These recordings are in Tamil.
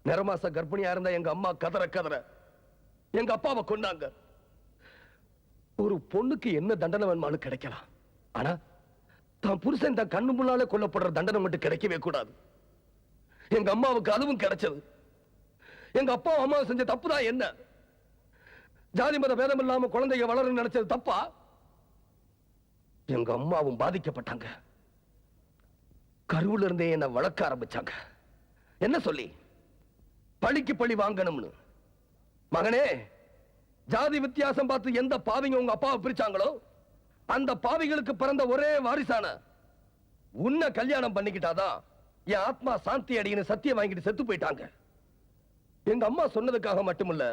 நிறமாச கர்ப்பிணியா இருந்த எங்க அம்மா கதற கதற எங்க அப்பாவை கொண்டாங்க. ஒரு பொண்ணுக்கு என்ன தண்டனை வேணுமானு கிடைக்கலாம், ஆனா தான் புருஷன் தன் கண்ணு முன்னாலே கொல்லப்படுற தண்டனை மட்டும் கிடைக்கவே கூடாது. எங்க அம்மாவுக்கு அதுவும் கிடைச்சது. எங்க அப்பா அம்மா செஞ்ச தப்புதான் என்ன? ஜாதி மத பேதம் இல்லாம குழந்தைங்க வளர நினைச்சது தப்பா? எங்க அம்மாவும் பாதிக்கப்பட்டாங்க. கருவுல இருந்தே என்ன வளர்க்க ஆரம்பிச்சாங்க. என்ன சொல்லி? பழிக்கு பழி வாங்கணும்னு. மகனே, ஜாதி வித்தியாசம் பார்த்து எந்த பாவிங்க உங்க அப்பாவை பிரிச்சாங்களோ அந்த பாவிகளுக்கு பிறந்த ஒரே வாரிசான உன்னை கல்யாணம் பண்ணிக்கிட்டாதான் என் ஆத்மா சாந்தி அடையின்னு சத்தியம் வாங்கிட்டு செத்து போயிட்டாங்க. எங்க அம்மா சொன்னதுக்காக மட்டுமில்ல,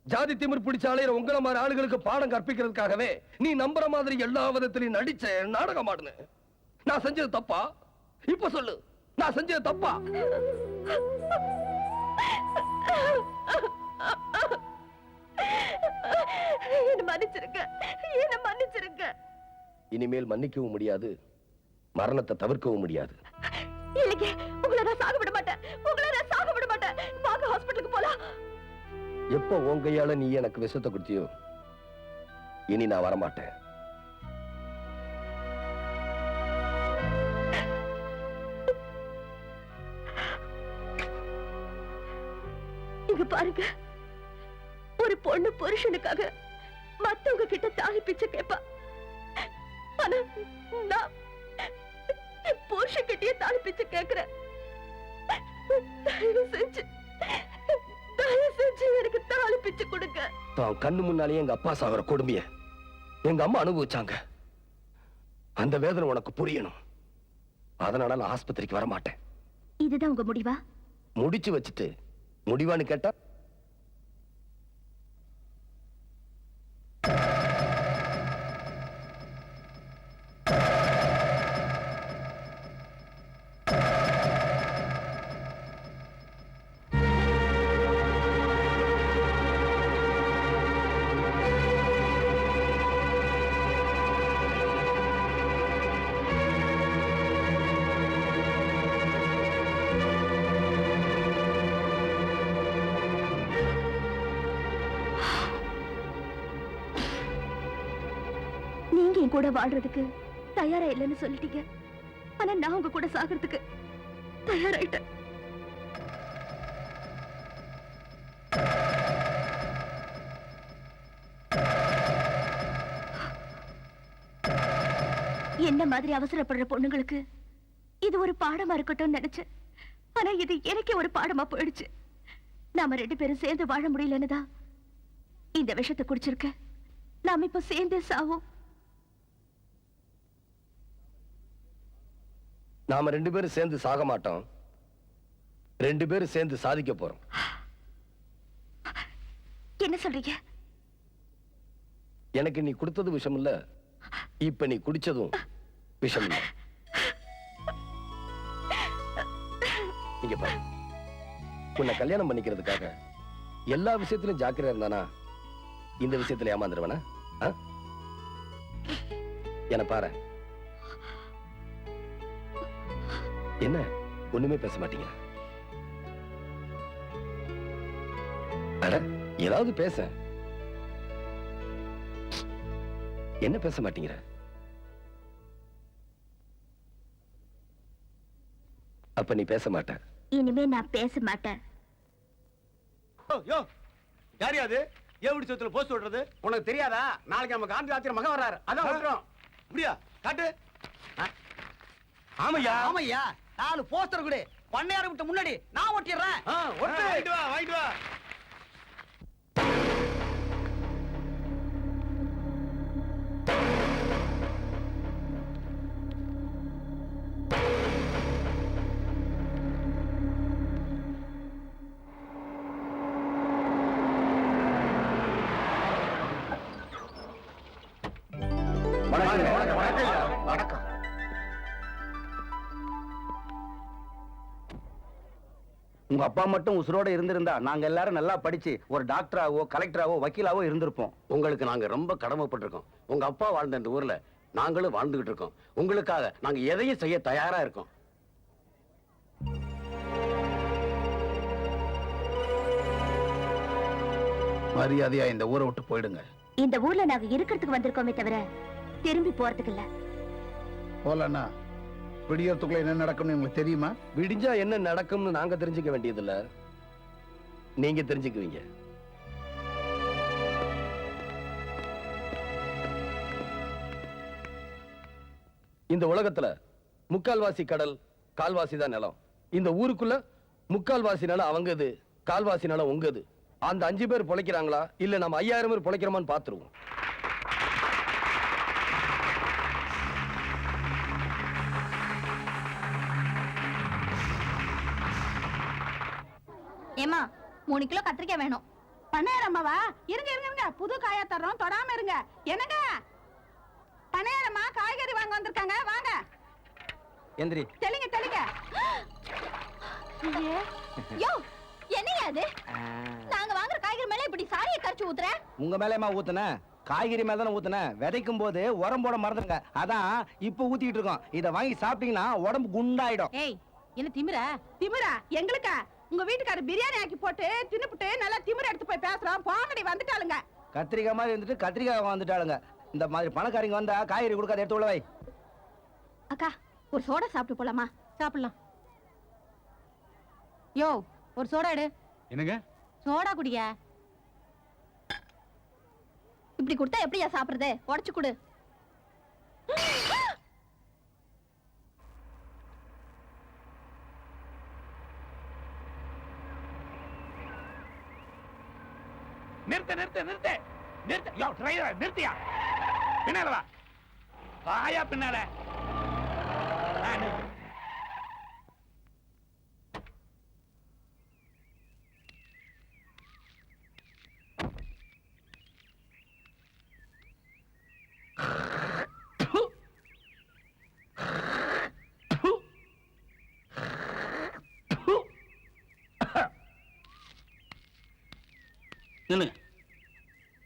ஜாதி திமிர் பிடிச்சாலே உங்களை மாதிரி ஆளுகளுக்கு பாடம் கற்பிக்கிறதுக்காகவே நீ நம்புற மாதிரி எல்லா விதத்திலையும் நடிச்ச நாடகம் ஆடுன. நான் செஞ்சது தப்பா? இப்ப சொல்லு, நான் செஞ்சது தப்பா? மன்னிச்சிருங்க. இனிமேல் மன்னிக்கவும் முடியாது, மரணத்தை தவிர்க்கவும் முடியாது. இல்லைங்க, உங்களை நான் சாக விட மாட்டேன். வாங்க ஹாஸ்பிடலுக்கு போலாம். எப்போ உன் கையால நீ எனக்கு விஷத்தை கொடுத்தியோ, இனி நான் வரமாட்டேன். இங்க பாருங்க, ஒரு பொண்ணு புருஷனுக்காக மத்தவங்க கிட்ட தாலி பிச்சை கேட்பா. ஆனா நான் புருஷன் கிட்டயே தாலி பிச்சை கேட்கிறேன். தயவு செஞ்சு எனக்கு தாலி பிச்சை கொடுங்க. தான் கண்ணு முன்னாலேயே எங்க அப்பா சாகர கொடுமைய எங்க அம்மா அனுபவிச்சாங்க. அந்த வேதனை உனக்கு புரியணும். அதனால நான் ஆஸ்பத்திரிக்கு வர மாட்டேன். இதுதான் உங்க முடிவா? முடிச்சு வச்சுட்டு முடிவான்னு கேட்டா கூட வாழ்றதுக்கு தயாரா இல்லைன்னு சொல்லிட்டீங்க. ஆனா நான் உங்க கூட சாகிறதுக்கு தயாராயிட்டேன். என்ன மாதிரி அவசரப்படுற பொண்ணுங்களுக்கு இது ஒரு பாடமா இருக்கட்டும் நினைச்சேன். ஆனா இது எனக்கே ஒரு பாடமா போயிடுச்சு. நாம 2 பேரும் சேர்ந்து வாழ முடியலன்னு தான் இந்த விஷத்தை குடிச்சிருக்க. நாம இப்ப சேர்ந்தே சாவோம். நாம 2 பேரும் சேர்ந்து சாக மாட்டோம். 2 பேரும் சேர்ந்து சாதிக்க போறோம். என்ன சொல்றீங்க? எனக்கு நீ கொடுத்தது விஷம் இல்ல, இப்ப நீ குடிச்சதும் விஷம் இல்ல. இங்க பாரு, உன்னை கல்யாணம் பண்ணிக்கிறதுக்காக எல்லா விஷயத்திலும் ஜாக்கிரதையா இருந்தானா இந்த விஷயத்துல ஏமாந்துருவனா? என்ன பாரு, என்ன ஒண்ணுமே பேச மாட்டீங்க? ஏதாவது பேச. என்ன பேச மாட்டீங்க? அப்ப நீ பேச மாட்ட. இனிமே நான் பேச மாட்டேன். யாரு அது? ஏவுடி சொத்துல போஸ்ட் ஓடுறது உனக்கு தெரியாதா? நாளைக்கு நம்ம காந்தி ஆத்திர மகன் வர்றாரு. அதான் ஓடுறோம். அப்படியா? காட்டு. ஆமையா ஆமையா, 4 போஸ்டர் கூட பண்ணையார விட்டு முன்னாடி நான் ஓட்டிடுறேன். வாங்கிட்டு வா, வாங்கிட்டு வா. வணக்கம். உங்க அப்பா மட்டும் உசுரோட இருந்திருந்தா நாங்க எல்லாரும் நல்லா படிச்சு ஒரு டாக்டராவோ கலெக்டராவோ வக்கீலாவோ இருந்திருப்போம். உங்களுக்கு நாங்க ரொம்ப கடமைப்பட்டிருக்கோம். உங்க அப்பா வாழ்ந்த இந்த ஊர்ல நாங்களும் வாழ்ந்துகிட்டு இருக்கோம். உங்களுக்காக நாங்க எதையும் செய்ய தயாரா இருக்கோம். மரியாதையா இந்த ஊரை விட்டு போயிடுங்க. இந்த ஊர்ல நாங்க இருக்கிறதுக்கு வந்திருக்கோமே தவிர திரும்பி போறதுக்கு இல்ல. போலன்னா விடியறதுக்குள்ள என்ன நடக்கும்னு உங்களுக்கு தெரியுமா? விடிஞ்சா என்ன நடக்கும்னு நாங்க தெரிஞ்சுக்க வேண்டியதில்ல, நீங்க தெரிஞ்சுக்குவீங்க. இந்த உலகத்துல முக்கால்வாசி கடல், கால்வாசி தான் நிலம். இந்த ஊருக்குள்ள முக்கால்வாசி நிலம் அவங்கது, கால்வாசி நிலம் உங்கது. அந்த 5 பேர் பொழைக்கிறாங்களா இல்ல நம்ம 5000 பேர் பொழைக்கிறோமான்னு பாத்துருவோம். ஏமா 3 கிலோ கத்திரிக்காய் வேணும். பண்ணையாரம்மாவா? இருங்க இருங்க இருங்க, புது காயா தர்றோம், தொடாம இருங்க. என்னங்க பண்ணையாரம்மா காய்கறி வாங்க வந்திருக்காங்க, வாங்க. எந்திரி. தெளிங்க தெளிங்க. யோ என்னையா அது? நாங்க வாங்குற காய்கறி மேல இப்படி சாரியை கரைச்சு ஊத்துற? உங்க மேலமா ஊத்துன? காய்கறி மேல தானே ஊத்துன. விதைக்கும் போது உரம் போட மறந்துங்க, அதான் இப்ப ஊத்திட்டு இருக்கோம். இத வாங்கி சாப்பிட்டீங்கன்னா உடம்பு குண்டாயிடும். ஏய் என்ன திமிரா? திமிரா எங்களுக்கா? உங்க வீட்டுக்காரர் பிரியாணி ஆக்கி போட்டு தின்னுப்புட்டு நல்லா திமிர எடுத்து போய் பேசுறோம். போங்கடி, வந்துட்டாளுங்க. கத்திரிக்காய் மாதிரி இருந்துட்டு கத்திரிக்காய் வந்துட்டாளுங்க. இந்த மாதிரி பணக்காரங்க வந்தா காய்கறி கொடுக்காத, எடுத்து உள்ள வை. அக்கா ஒரு சோடா சாப்பிட்டு போலாமா? சாப்பிடலாம். யோ ஒரு சோடா எடு. என்னங்க? சோடா குடியா? இப்படி கொடுத்தா எப்படியா சாப்பிடுறது? உடைச்சு கொடு. நிறுத்த நிறுத்த நிறுத்த நிறுத்த. யோ டிரைவர் நிறுத்தியா? பின்னால வா. வாயா பின்னால.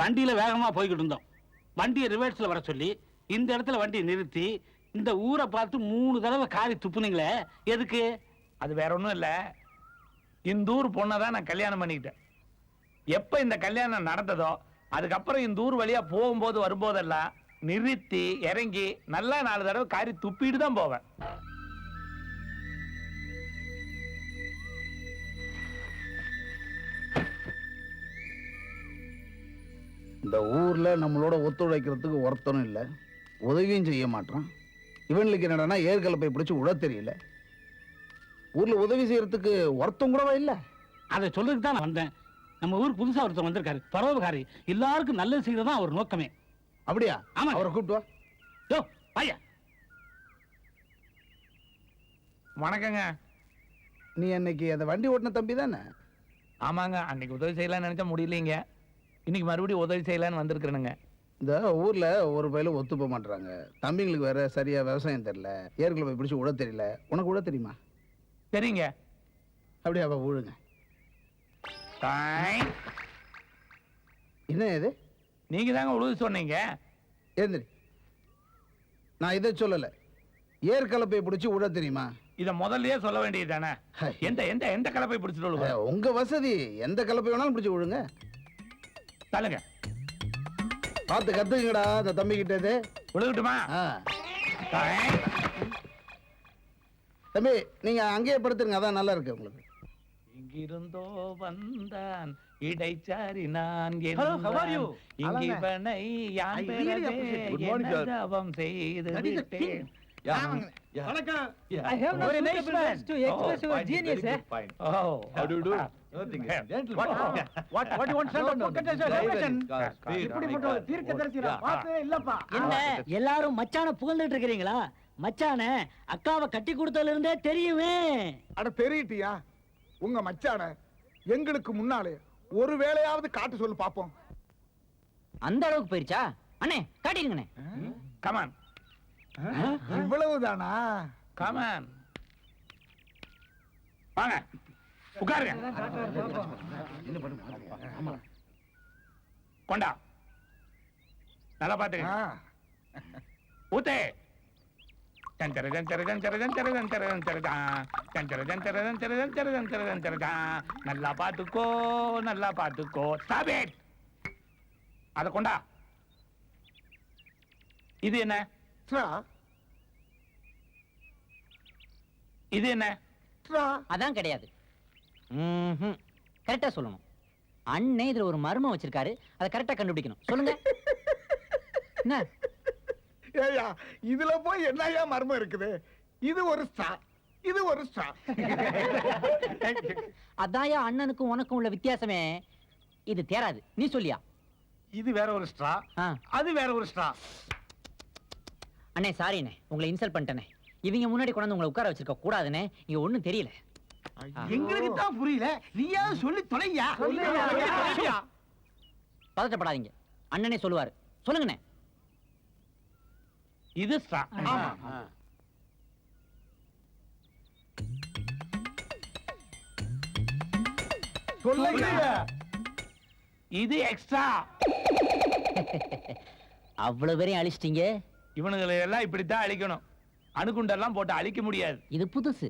வண்டியில வேகமா போய்கிட்டு இருந்தோம். வண்டியை ரிவர்ஸ்ல வர சொல்லி இந்த இடத்துல வண்டியை நிறுத்தி இந்த ஊரை பார்த்து 3 தடவை காரி துப்புனீங்களே, எதுக்கு? அது வேற ஒண்ணும் இல்ல. இந்த ஊர் பொண்ணை தான் நான் கல்யாணம் பண்ணிக்கிட்டேன். எப்ப இந்த கல்யாணம் நடந்ததோ அதுக்கப்புறம் இந்த ஊர் வழியா போகும்போது வரும்போதெல்லாம் நிறுத்தி இறங்கி நல்லா 4 தடவை காரி துப்பிட்டு தான் போவேன். இந்த ஊர்ல நம்மளோட ஒத்துழைக்கிறதுக்கு ஒருத்தனும் இல்ல, உதவியும் செய்ய மாட்டான். இவனுக்கு என்னடா ஏற்கலப்பை பிடிச்சு விட தெரியல. ஊர்ல உதவி செய்யறதுக்கு ஒருத்தம் கூடவா இல்ல. அதை சொல்றதுக்கு தான் நான் வந்தேன். நம்ம ஊர் புதுசா ஒருத்தர் வந்திருக்காரு, பரோபகாரி. எல்லாருக்கும் நல்லது செய்யறதுதான் அவர் நோக்கமே. அப்படியா? ஆமா. அவரை கூப்பிட்டு வா. யோ ஐயா. வணக்கங்க. நீ அன்னைக்கு அந்த வண்டி ஓட்டின தம்பி தானே? ஆமாங்க, அன்னைக்கு உதவி செய்யலாம்னு நினைச்சா முடியலீங்க. இன்னைக்கு மறுபடியும் உதவி செய்யலான்னு வந்திருக்கிறேனுங்க. இந்த ஊர்ல ஒரு பயிலும் ஒத்து போக மாட்டாங்க. தம்பிங்களுக்கு வேற சரியா விவசாயம் தெரியல, ஏற்கனவே போய் பிடிச்சு விட தெரியல. உனக்கு விட தெரியுமா? சரிங்க. அப்படியே அவ ஊழுங்க. தாய். என்ன இது? நீங்க தாங்க உழுது சொன்னீங்க. ஏந்திரி. நான் இதை சொல்லல. ஏற்கலப்பை பிடிச்சு விட தெரியுமா? இத முதல்லயே சொல்ல வேண்டியது தானே. எந்த எந்த எந்த கலப்பை பிடிச்சிட்டு விழுங்க. உங்க வசதி, எந்த கலப்பை வேணாலும் பிடிச்சு விடுங்க. தள்ளுங்க. பார்த்து கத்துக்கடா அந்த தம்பி கிட்ட. விழுகட்டுமா? தம்பி நீங்க அங்கேயே படுத்துருங்க, அதான் நல்லா இருக்கு உங்களுக்கு. இங்கிருந்தோ வந்தான் இடைச்சாரி நான் Hello, how are you? இங்கிவனை யான் I really பெறவே appreciate. Good morning, sir. என்னதவம் செய்து That is the விட்டேன். thing. வணக்கம். I have no suitable to express your genius, eh? Oh, How do you do? What What you want, sir? Forget your information. இப்படிப்பட்ட ஒரு தீர்க்கதரிசி நான் பார்த்ததே இல்லப்பா. என்ன எல்லாரும் மச்சான புகழ்ந்துட்டு இருக்கிறீங்களா? மச்சான அக்காவை கட்டி கொடுத்ததுல இருந்தே தெரியுமே. அட பெரியட்டியா, உங்க மச்சான எங்களுக்கு முன்னாலே ஒரு வேளையாவது காட்டு சொல்லு பாப்போம். அந்த அளவுக்கு போயிருச்சா? அண்ணே காட்டிருங்கண்ணே. Come on. இவ்வளவுதானா? Come on. வாங்க உட்காருங்க. கொண்டா நல்லா பாத்துங்க. ஊத்தே. ஜந்தர ஜந்தர ஜந்தர ஜந்தர ஜந்தர ஜந்தர ஜந்தர ஜந்தர ஜந்தர ஜந்தர ஜந்தர ஜந்தர நல்லா பாத்துக்கோ, நல்லா பாத்துக்கோ. Stop it. அத கொண்டா. இது என்ன? ஸ்ட்ரா இது என்ன? ஸ்ட்ரா அதான் கிடையாது. கரெக்டா சொல்லணும். அண்ணே இதுல ஒரு மர்மம் வச்சிருக்காரு, அதை கரெக்டா கண்டுபிடிக்கணும். சொல்லுங்க. என்ன? ஏய்யா இதுல போய் என்னய்யா மர்மம் இருக்குது? இது ஒரு ஸ்ட்ரா, இது ஒரு ஸ்ட்ரா. அதான்யா அண்ணனுக்கும் உனக்கும் உள்ள வித்தியாசமே. இது தேராது, நீ சொல்லியா? இது வேற ஒரு ஸ்ட்ரா, அது வேற ஒரு ஸ்ட்ரா. அண்ணே சாரி அண்ணே, உங்களை இன்சல்ட் பண்ணிட்டேனே. இவங்க முன்னாடி கொண்டாந்து உங்களை உட்கார வச்சிருக்க கூடாதுண்ணே. இங்க ஒண்ணும் தெரியல. எங்களுக்கு தான் புரியல, நீயாவது சொல்லி தொலையா. பதட்டப்படாதீங்க, அண்ணனே சொல்லுவாரு. சொல்லுங்கண்ணே. இது ஸ்ட்ரா. சொல்லுங்க. இது எக்ஸ்ட்ரா. அவ்வளவு பேரையும் அழிச்சிட்டீங்க. இவனுங்களை எல்லாம் இப்படித்தான் அழிக்கணும். அணுகுண்டெல்லாம் போட்டு அழிக்க முடியாது. இது புதுசு.